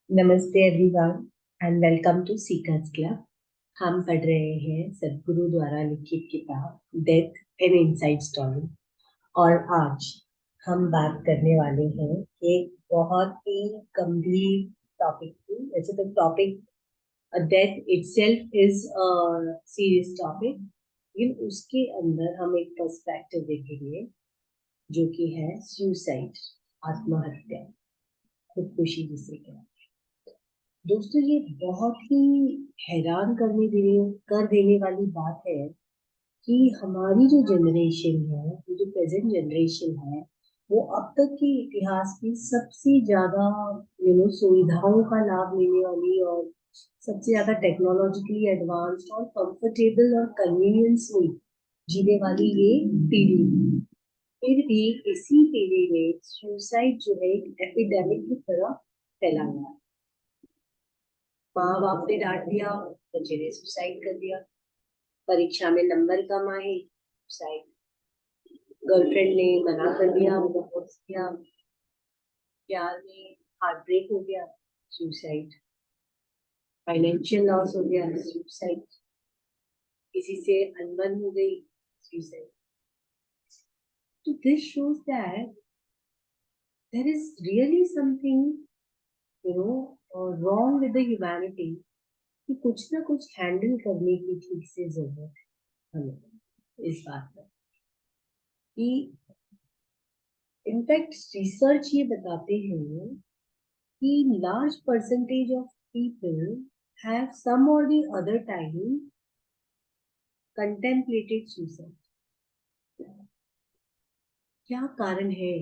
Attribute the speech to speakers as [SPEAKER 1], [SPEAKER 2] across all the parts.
[SPEAKER 1] नमस्ते everyone and welcome to Seekers Club. हम पढ़ रहे हैं सदगुरु द्वारा लिखित किताब डेथ एन इनसाइड स्टोरी। और आज हम बात करने वाले हैं एक बहुत ही गंभीर टॉपिक की। वैसे तो topic death itself is a serious topic, लेकिन उसके अंदर हम एक पर्सपेक्टिव देखेंगे जो कि है सुसाइड, आत्महत्या, खुदकुशी जिसे कहते हैं। दोस्तों, ये बहुत ही हैरान कर देने वाली बात है कि हमारी जो जनरेशन है, जो प्रेजेंट जनरेशन है, वो अब तक के इतिहास की सबसे ज्यादा सुविधाओं का लाभ लेने वाली और सबसे ज्यादा टेक्नोलॉजिकली एडवांस्ड और कंफर्टेबल और कन्वीनियंस में जीने वाली ये पीढ़ी। फिर भी इसी पीढ़ी में सुसाइड जो है एक एपिडेमिक की तरह फैला हुआ है। माँ बाप ने डांट दिया, बच्चे ने सुसाइड कर दिया। परीक्षा में नंबर कम आए, सुसाइड। गर्लफ्रेंड ने मना कर दिया, प्रपोज किया। प्यार में हार्ट ब्रेक हो गया, सुसाइड। फाइनेंशियल लॉस हो गया, सुसाइड। किसी से अनबन हो गई, सुसाइड। तो this shows that there is really something wrong with the humanity, कि कुछ ना कुछ हैंडल करने की ठीक से जरूरत है हमें इस बात पर। कि इनफैक्ट रिसर्च ये बताते हैं कि large percentage of people have some or the other time contemplated suicide. क्या कारण है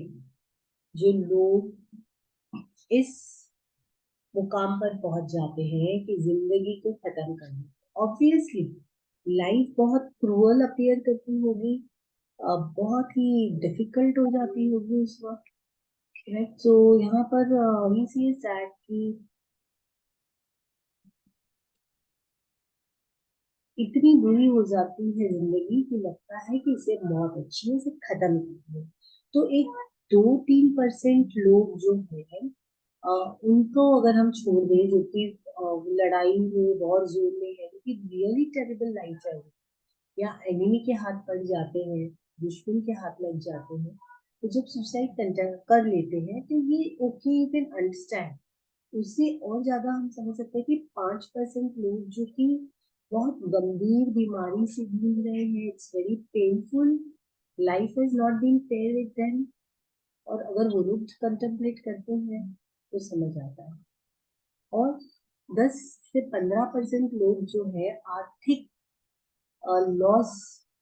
[SPEAKER 1] जो लोग इस मुकाम पर पहुंच जाते हैं कि जिंदगी को खत्म करना? ऑब्वियसली लाइफ बहुत क्रूअल अपीयर करती होगी, बहुत ही डिफिकल्ट हो जाती होगी उस वक्त। राइट, सो यहाँ पर वी सी दैट कि इतनी बुरी हो जाती है जिंदगी कि लगता है कि इसे बहुत अच्छी है, इसे खत्म कर दो। तो एक 2-3% लोग जो है, उनको अगर हम छोड़ दें, जो कि लड़ाई में, वॉर जोन में है, जो कि रियली टेरिबल लाइफ चल रही है, या एनिमी के हाथ पड़ जाते हैं, दुश्मन के हाथ लग जाते हैं, तो जब सुसाइड कर लेते हैं तो ये ओके, यू कैन अंडरस्टैंड। उससे और ज्यादा हम समझ सकते हैं कि 5% लोग जो कि बहुत गंभीर बीमारी से जूझ रहे हैं, it's very painful, life is not being fair with them, और अगर वो लोग कंटेम्पलेट करते हैं तो समझ आता है। और 10 से 15% लोग जो है आर्थिक लॉस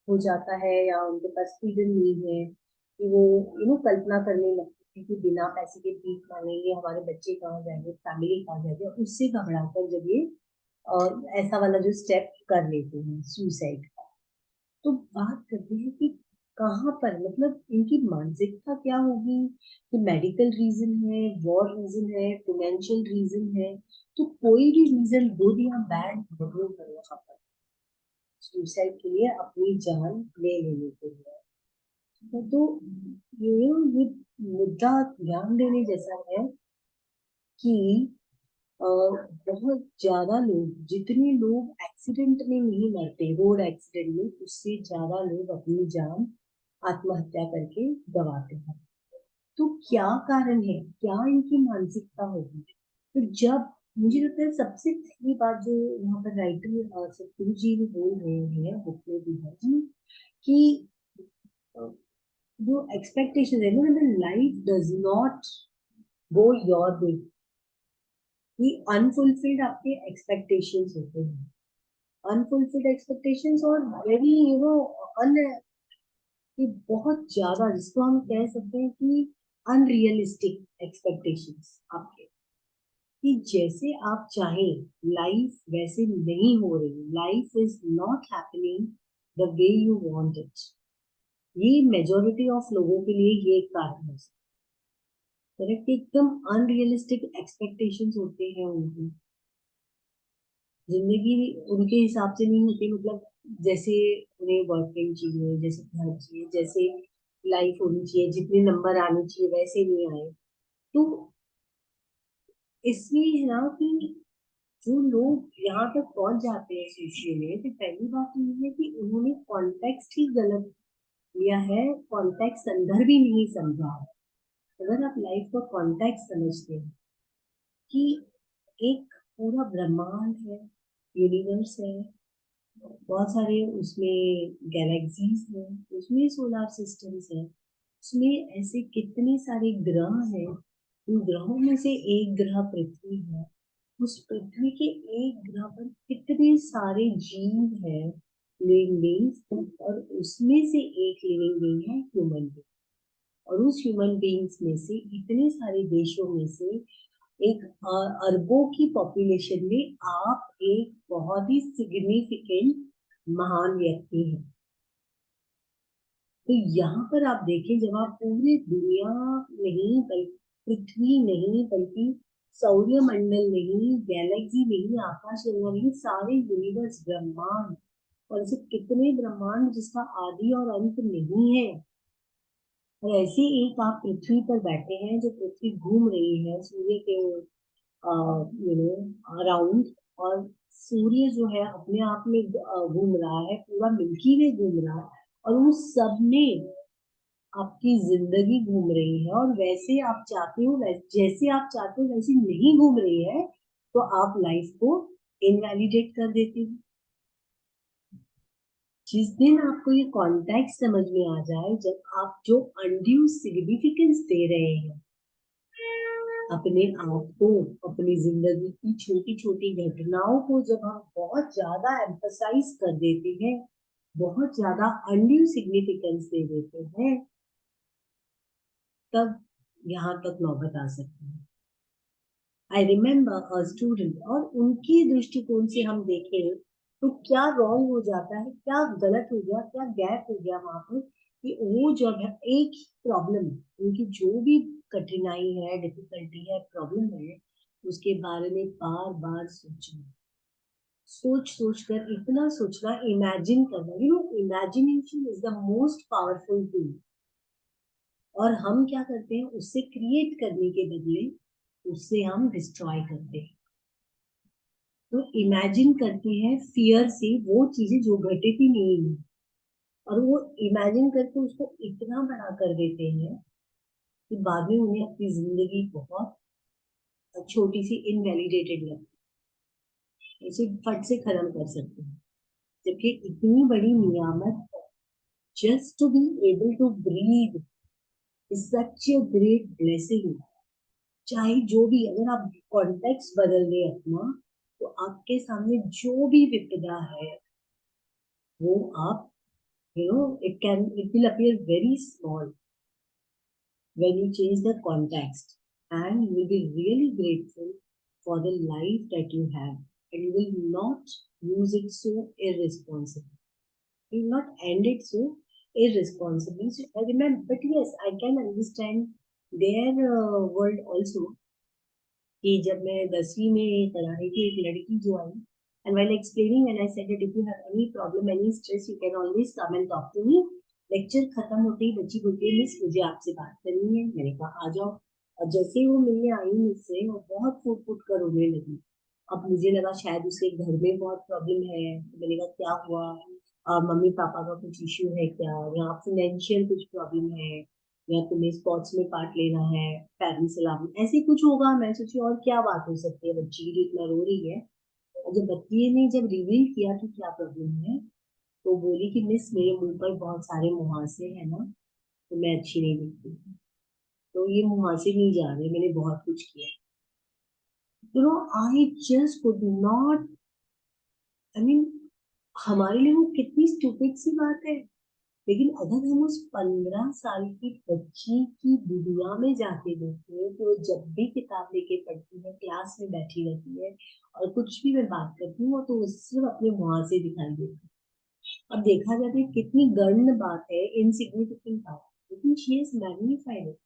[SPEAKER 1] हो जाता है, या उनके पास फ्रीडम नहीं है कि वो कल्पना करने लगते हैं कि बिना पैसे के भीख मांगेंगे, हमारे बच्चे कहाँ जाएंगे, फैमिली कहाँ जाएगी, और उससे घबराकर जब ये ऐसा वाला जो स्टेप कर लेते हैं सुसाइड का। तो बात करते हैं कि कहाँ पर, मतलब इनकी मानसिकता क्या होगी, कि मेडिकल रीजन है, वॉर रीजन है, फाइनेंशियल रीजन है, तो कोई भी रीजन गुड या बैड जरूर है यहाँ पर सुसाइड के लिए, अपनी जान ले लेने के लिए। तो ये मुद्दा ध्यान देने जैसा है कि बहुत ज्यादा लोग, जितने लोग एक्सीडेंट में नहीं मरते, रोड एक्सीडेंट में, उससे ज्यादा लोग अपनी जान आत्महत्या करके गवाते हैं। तो क्या कारण है, क्या इनकी मानसिकता होगी? तो जब, मुझे लगता है सबसे पहली बात जो यहाँ पर राइटर सतगुरु जी भी बोल रहे हैं, बुक में भी है जी, कि अ, जो एक्सपेक्टेशन है ना, life does not go your way, कि अनफुलफिल्ड आपके एक्सपेक्टेशंस होते हैं, अनफुलफिल्ड एक्सपेक्टेशंस, और वेरी अन, कि बहुत ज्यादा, जिसको हम कह सकते हैं कि अनरियलिस्टिक एक्सपेक्टेशंस आपके, कि जैसे आप चाहें लाइफ वैसे नहीं हो रही, life is not happening the way you want it. ये मेजोरिटी ऑफ लोगों के लिए ये एक कारण है। करेक्ट, एकदम अनरियलिस्टिक एक्सपेक्टेशंस होते हैं उनकी, जिंदगी उनके हिसाब से नहीं होती, मतलब जैसे उन्हें बॉयफ्रेंड चाहिए, जैसे घर चाहिए, जैसे लाइफ होनी चाहिए, जितने नंबर आने चाहिए वैसे नहीं आए। तो इसमें है ना कि जो लोग यहाँ तक पहुंच जाते हैं सोशल में, तो पहली बात तो ये है कि उन्होंने कॉन्टेक्स्ट ही गलत लिया है, कॉन्टेक्स्ट संदर्भ ही नहीं समझा है। अगर आप लाइफ का कॉन्टेक्स्ट समझते हैं कि एक पूरा ब्रह्मांड है, यूनिवर्स है, बहुत सारे उसमें गैलेक्सीज हैं, उसमें सोलर सिस्टम्स हैं, उसमें ऐसे कितने सारे ग्रह हैं, उन ग्रहों में से एक ग्रह पृथ्वी है। उस पृथ्वी के एक ग्रह पर कितने सारे जीव हैं, लिविंग बींग्स, और उसमें से एक लिविंग बींग है ह्यूमन बींग। और उस ह्यूमन बींग्स में से इतने सारे देशों में से एक अरबों की पॉपुलेशन में आप एक बहुत ही सिग्निफिकेंट महान व्यक्ति हैं। तो यहाँ पर आप देखें, जब आप पूरी दुनिया नहीं बल्कि पृथ्वी नहीं बल्कि सौर्यमंडल नहीं, गैलेक्सी नहीं, आकाश गंगा नहीं, सारे यूनिवर्स ब्रह्मांड, और ऐसे कितने ब्रह्मांड जिसका आदि और अंत नहीं है, और ऐसे एक आप पृथ्वी पर बैठे हैं, जो पृथ्वी घूम रही है सूर्य के अराउंड, और सूर्य जो है अपने आप में घूम रहा है, पूरा मिल्की वे घूम रहा है, और उस सब में आपकी जिंदगी घूम रही है, और वैसे आप चाहते हो, जैसे आप चाहते हो वैसे नहीं घूम रही है, तो आप लाइफ को इनवैलिडेट कर देते हो। जिस दिन आपको ये कॉन्टेक्स्ट समझ में आ जाए, जब आप जो अनड्यू सिग्निफिकेंस दे रहे हैं अपने आप को, अपनी जिंदगी की छोटी छोटी घटनाओं को, जब हम बहुत ज्यादा एम्फसाइज कर देते हैं, बहुत ज्यादा अनड्यू सिग्निफिकेंस दे देते हैं, तब यहाँ तक नौबत आ सकती है। आई रिमेम्बर अ स्टूडेंट, और उनके दृष्टिकोण से हम देखें तो क्या रॉन्ग हो जाता है, क्या गलत हो गया, क्या गैप हो गया वहां पर, कि वो जब है एक ही प्रॉब्लम, उनकी जो भी कठिनाई है, डिफिकल्टी है, प्रॉब्लम है, उसके बारे में बार बार सोचना, सोच सोच कर इतना सोचना, इमेजिन करना। Imagination is the most powerful tool. और हम क्या करते हैं, उससे क्रिएट करने के बदले उससे हम डिस्ट्रॉय करते हैं। तो इमेजिन करते हैं फियर से वो चीजें जो घटित ही नहीं है, और वो इमेजिन करके उसको इतना बड़ा कर देते हैं कि बाद में उन्हें अपनी जिंदगी बहुत छोटी सी इनवैलिडेटेड लगती है, उसे फट से खत्म कर सकते हैं। जबकि इतनी बड़ी नियामत, just to be able to breathe is such a great blessing. चाहे जो भी, अगर आप कॉन्टेक्स्ट बदल दें अपना, तो आपके सामने जो भी विपदा है वो आप, it will appear very small when you change the context, and you will be really grateful for the life that you have, and you will not use it so irresponsibly. You will not end it so irresponsibly. So I remember, but yes, I can understand their world also, कि जब मैं 10वीं में पढ़ा रही थी, एक लड़की जो आई, and while explaining when I said that if you have any problem, any stress, you can always come and talk to me. Lecture खत्म होते ही बच्ची बोलती है, मिस मुझे आपसे बात करनी है। मैंने कहा आ जाओ। और जैसे ही वो मिलने आई मुझसे, वो बहुत फूट फूट कर रोने लगी। अब मुझे लगा शायद उसके घर में बहुत प्रॉब्लम है, तो मैंने कहा क्या हुआ, मम्मी पापा का कुछ इश्यू है क्या, या फाइनेंशियल कुछ प्रॉब्लम है, या तुम्हें स्पोर्ट्स में पार्ट लेना है, पेरेंट्स अलाउ, ऐसे कुछ होगा। मैं सोची और क्या बात हो सकती है बच्ची की जो इतना रो रही है। और जब बच्ची ने जब रिवील किया कि क्या प्रॉब्लम है, तो बोली कि मिस मेरे मुंह पर बहुत सारे मुहासे है ना, तो मैं अच्छी नहीं दिखती, तो ये मुहासे नहीं जा रहे, मैंने बहुत कुछ किया। I just could not, I mean, हमारे लिए वो कितनी स्टूपिड सी बात है। लेकिन अगर हम उस 15 साल की बच्ची की दुनिया में जाके देखें, तो जब भी किताब लेके पढ़ती है, क्लास में बैठी रहती है, और कुछ भी मैं बात करती हूँ तो सिर्फ अपने मुहां से दिखाई देती है। अब देखा जाए तो कितनी गढ़ बात है, इनसिग्निफिकेंट बात, लेकिन she is magnified it.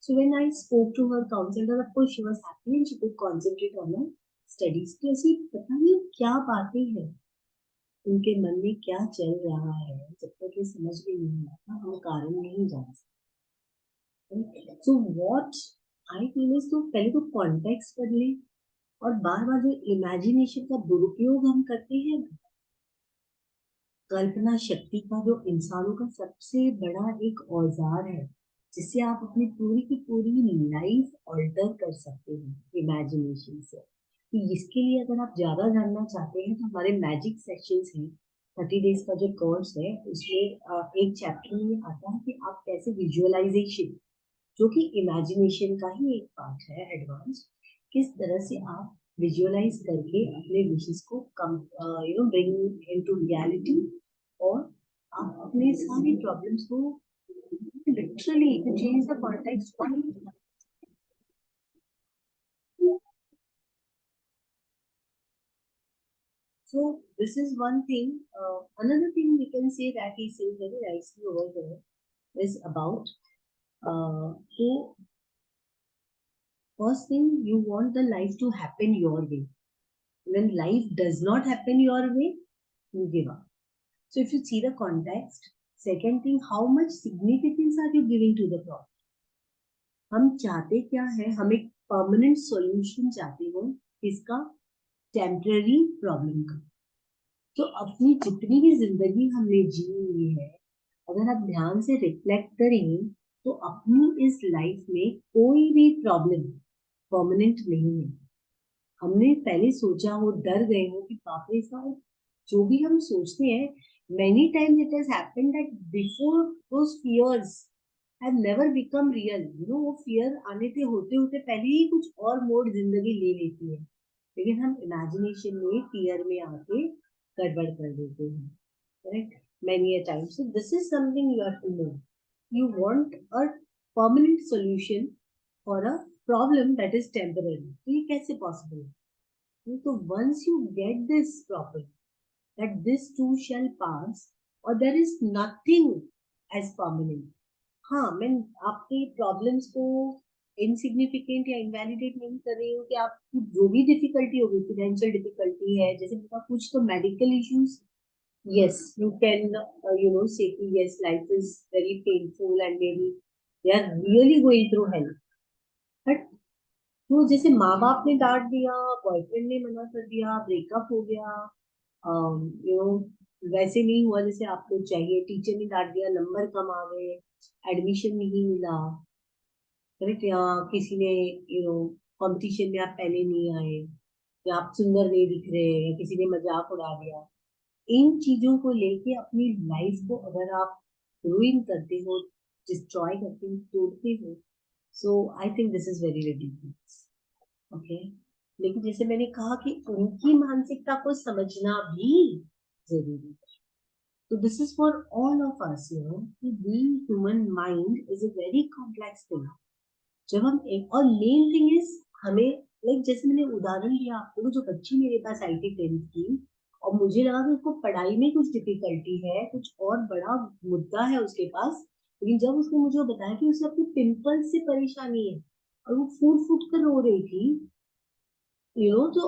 [SPEAKER 1] So when I spoke to her counselor, of course she was happy and she could concentrate on her studies. तो ऐसी पता नहीं क्या बातें हैं, उनके मन में क्या चल रहा है, जब तक ये समझ में नहीं आता हम कारण नहीं जान सकते। So what आई फील तो पहले तो कॉन्टेक्स्ट बदले, और बार बार जो इमेजिनेशन का दुरुपयोग हम करते हैं, कल्पना शक्ति का जो इंसानों का सबसे बड़ा एक औजार है, जिससे आप अपनी पूरी की पूरी लाइफ ऑल्टर कर सकते हैं इमेजिनेशन से। तो इसके लिए अगर आप ज्यादा जानना चाहते हैं तो हमारे मैजिक सेशंस हैं, 30 डेज का जो कोर्स है उसमें एक चैप्टर में आता है कि आप कैसे विजुअलाइजेशन, जो कि इमेजिनेशन का ही एक पार्ट है एडवांस, किस तरह से आप विजुअलाइज करके अपने विशेस को कम ब्रिंग इनटू रियलिटी, और आप अपने सारी प्रॉब्लम्स को literally to change the context. So this is one thing. Another thing we can say that he says very nicely over there is about so first thing, you want the life to happen your way. When life does not happen your way, you give up. So if you see the context, second thing, how much significance are you giving to the problem? हम चाहते क्या है, हम एक permanent solution चाहते हो इसका, temporary problem का। तो अपनी जितनी भी जिंदगी हमने जी हुई है, अगर आप ध्यान से रिफ्लेक्ट करें तो अपनी इस लाइफ में कोई भी प्रॉब्लम परमानेंट नहीं है। हमने पहले सोचा हो, डर गए हो कि बाप रे साहब, जो भी हम सोचते हैं, many times it has happened that before those fears have never become real, वो फियर आने के होते होते पहले ही कुछ और मोड़ जिंदगी ले लेती है, लेकिन हम इमेजिनेशन में फियर में आके गड़बड़ कर देते हैं, correct, many a time. So this is something you have to know. You want a permanent solution for a problem that is temporary. तो ये कैसे possible है? तो once you get this properly, that this too shall pass, or there is nothing as permanent. हाँ, मैं आपके problems को insignificant या इनवैलिडेट नहीं कर रही हूँ कि आप जो भी डिफिकल्टी होगी, फाइनेंशियल डिफिकल्टी है, जैसे मेरे पास कुछ तो medical issues, yes, you can say कि yes, life is very painful and maybe they are really going through hell, but तो जैसे माँ बाप ने डांट दिया, बॉयफ्रेंड ने मना कर दिया, ब्रेकअप हो गया, यू नो वैसे नहीं हुआ जैसे आपको चाहिए, टीचर ने डांट दिया, नंबर कम आ गए, एडमिशन नहीं मिला, करेक्ट, या किसी ने कंपटीशन में आप पहले नहीं आए, या आप सुंदर नहीं दिख रहे, या किसी ने मजाक उड़ा दिया, इन चीजों को लेके अपनी लाइफ को अगर आप रूइन करते हो, डिस्ट्रॉय करते हो, तोड़ते हो, so I think this is very ridiculous. Okay, लेकिन जैसे मैंने कहा कि उनकी मानसिकता को समझना भी जरूरी है। तो this is for all of us, कि being human mind is a very complex thing. जब हम एक, और मेन थिंग इज हमें, लाइक जैसे मैंने उदाहरण दिया आपको, जो बच्ची मेरे पास आई थी 10th की, और मुझे लगा कि उसको पढ़ाई में कुछ डिफिकल्टी है, कुछ और बड़ा मुद्दा है उसके पास, लेकिन जब उसने मुझे बताया कि उसे अपने पिंपल्स से परेशानी है और वो फूट फूट कर रो रही थी, तो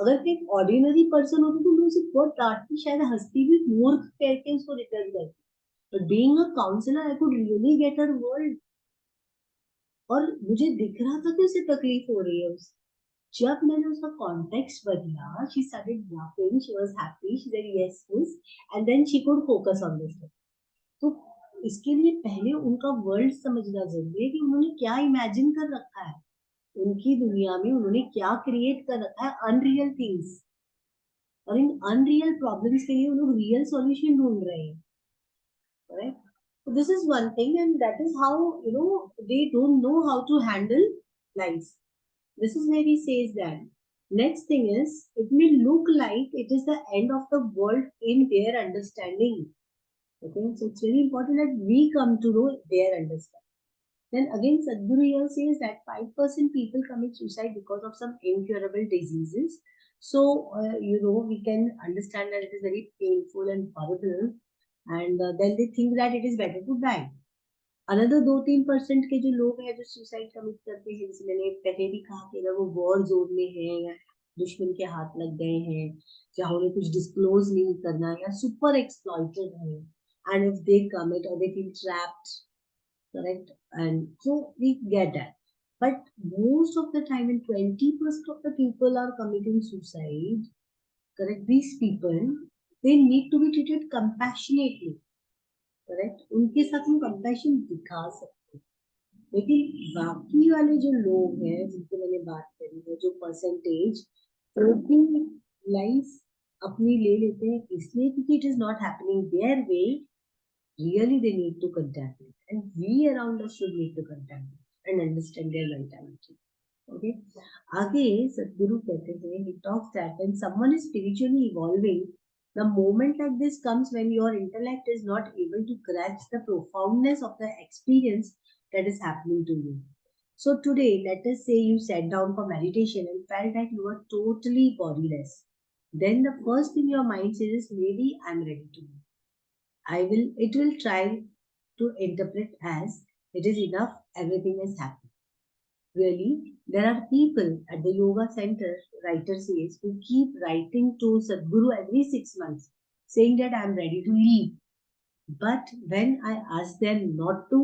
[SPEAKER 1] अगर एक ऑर्डिनरी पर्सन होती तो मैं उसे बहुत डांटती, शायद हंसती भी, मूर्ख कह के उसको रिटर्न करती, but being a counsellor I could really get her world, और मुझे दिख रहा था कि उसे तकलीफ हो रही है उस, जब मैंने उसका कॉन्टेक्स्ट बदला, she started laughing, she was happy, she said yes miss, and then she could focus on this. तो इसके लिए पहले उनका वर्ल्ड समझना जरूरी है कि उन्होंने क्या इमेजिन कर रखा है, उनकी दुनिया में उन्होंने क्या क्रिएट कर रखा है, अनरियल थिंग्स, और इन अनरियल प्रॉब्लम्स के लिए वो लोग रियल सॉल्यूशन ढूंढ रहे हैं, right. So this is one thing, and that is how they don't know how to handle life. This is where he says that. Next thing is, it may look like it is the end of the world in their understanding. Okay, so it's very important that we come to know their understanding. Then again, Sadhguru here says that 5% people commit suicide because of some incurable diseases. So, we can understand that it is very painful and horrible, and then they think that it is better to die. Another 2-3% के जो लोग हैं जो suicide commit करते हैं, जैसे मैंने पहले भी कहा कि अगर वो वॉर जोन में है, या दुश्मन के हाथ लग गए हैं, या उन्हें कुछ डिस्क्लोज नहीं करना, या सुपर एक्सप्लॉइटेड है, एंड इफ दे कमिट और they feel trapped, correct, and so we get that, But most of the time, when 20% of the people are committing suicide, correct, these people, they need to be treated compassionately, correct, उनके साथ हम compassion दिखा सकते हैं. लेकिन बाकी वाले जो लोग हैं जिनकी मैंने बात करी है, जो परसेंटेज, वो भी लाइफ अपनी ले लेते हैं इसलिए क्योंकि it is not happening their way. Really, they need to contact it, and we around us should need to contact it and understand their mentality. Okay. आगे सदगुरु कहते हैं, he talks that when someone is spiritually evolving, the moment like this comes when your intellect is not able to grasp the profoundness of the experience that is happening to you. So today, let us say you sat down for meditation and felt that you were totally bodiless. Then the first thing your mind says is, maybe I'm ready to move. It will try to interpret as, it is enough, everything is happy. Really, there are people at the yoga center, writer says, who keep writing to Sadhguru every 6 months, saying that I am ready to leave. But when I ask them not to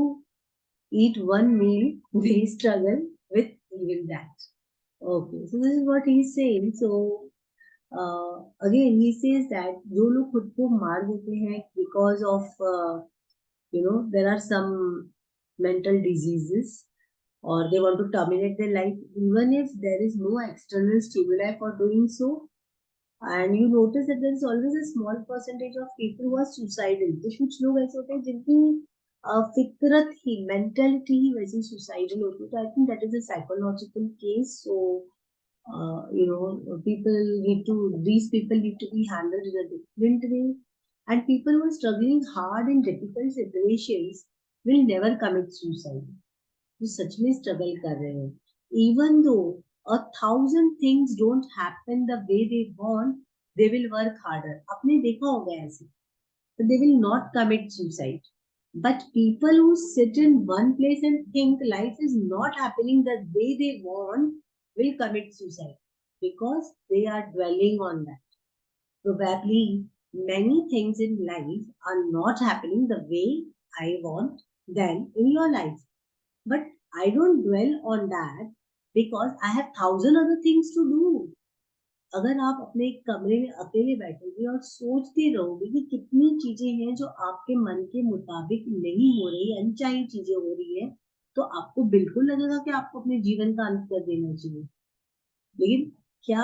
[SPEAKER 1] eat one meal, they struggle with even that. Okay, so this is what he's saying. So again he says that जो लोग खुद को मार देते हैं because of there are some mental diseases, or they want to terminate their life, even if there is no external stimuli for doing so, and you notice that there is always a small percentage of people who are suicidal. तो कुछ लोग ऐसे होते हैं जिनकी फितरत ही, mentality ही वैसी suicidal होती है. तो I think that is a psychological case. So these people need to be handled in a different way. And people who are struggling hard in difficult situations will never commit suicide. जो सच में struggle कर रहे हैं, even though 1,000 things don't happen the way they want, they will work harder. आपने देखा होगा ऐसे, but they will not commit suicide. But people who sit in one place and think life is not happening the way they want will commit suicide because they are dwelling on that. Probably many things in life are not happening the way I want them in your life. But I don't dwell on that because I have 1,000 other things to do. अगर आप अपने एक कमरे में अकेले बैठोगे और सोचते रहोगे कि कितनी चीजें हैं जो आपके मन के मुताबिक नहीं हो रही, अनचाही चीजें हो रही है, तो आपको बिल्कुल लगेगा कि आपको अपने जीवन का अंत कर देना चाहिए. लेकिन क्या,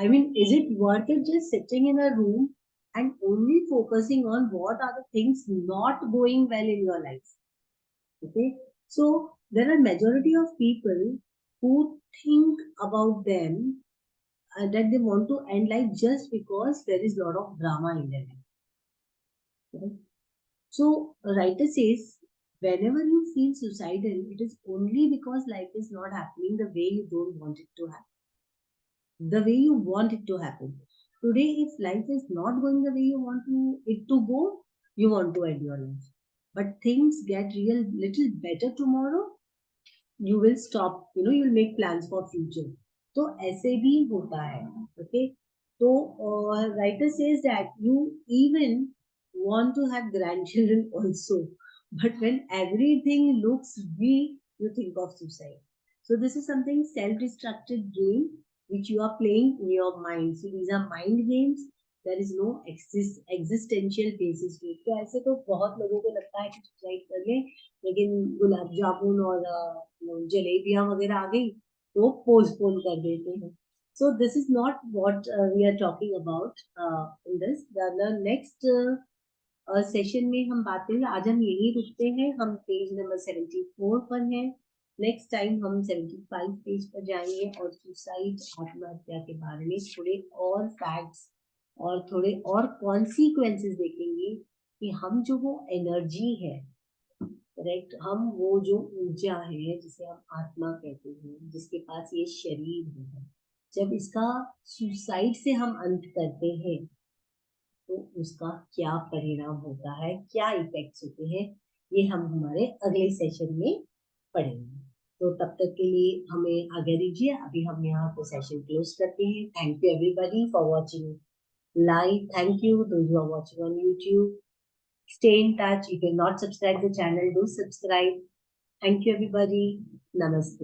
[SPEAKER 1] I mean, is it worth it just sitting in a room and only focusing on what are the things not going well in your life? Okay, so there are majority of people who think about them that they want to end life just because there is a lot of drama in their life. Right? So, a writer says, whenever you feel suicidal, it is only because life is not happening the way you don't want it to happen. The way you want it to happen. Today, if life is not going the way you want it to go, you want to end your life. But things get real little better tomorrow, you will stop, you'll make plans for future. तो ऐसे भी होता है. Okay, तो writer says that you even want to have grandchildren also, but when everything looks weak, you think of suicide. So this is something self-destructive game which you are playing in your mind. So these are mind games. There is no existential basis to it. तो ऐसे तो बहुत लोगों को लगता है कि suicide कर ले, लेकिन गुलाब जामुन और जलेबियां वगैरह आ गई तो पोस्टपोन कर देते हैं. So this is not what we are talking about in this. The next session में हम बात करेंगे. आज हम यही रुकते हैं, हम पेज नंबर 74 पर हैं. नेक्स्ट टाइम हम 75 पेज पर जाएंगे और सुसाइड, आत्महत्या के बारे में थोड़े और फैक्ट्स और थोड़े और कॉन्सिक्वेंसेस देखेंगे कि हम जो वो एनर्जी है, करेक्ट, हम वो जो ऊर्जा है जिसे हम आत्मा कहते हैं, जिसके पास ये शरीर है, जब इसका सुसाइड से हम अंत करते हैं तो उसका क्या परिणाम होता है, क्या इफेक्ट्स होते हैं, ये हम हमारे अगले सेशन में पढ़ेंगे. तो तब तक के लिए हमें आगे दीजिए. अभी हम यहाँ को सेशन क्लोज करते हैं. Thank you everybody for watching live. Thank you those who are watching on YouTube. Stay in touch. If you're not subscribed to the channel, do subscribe. Thank you everybody. Namaste.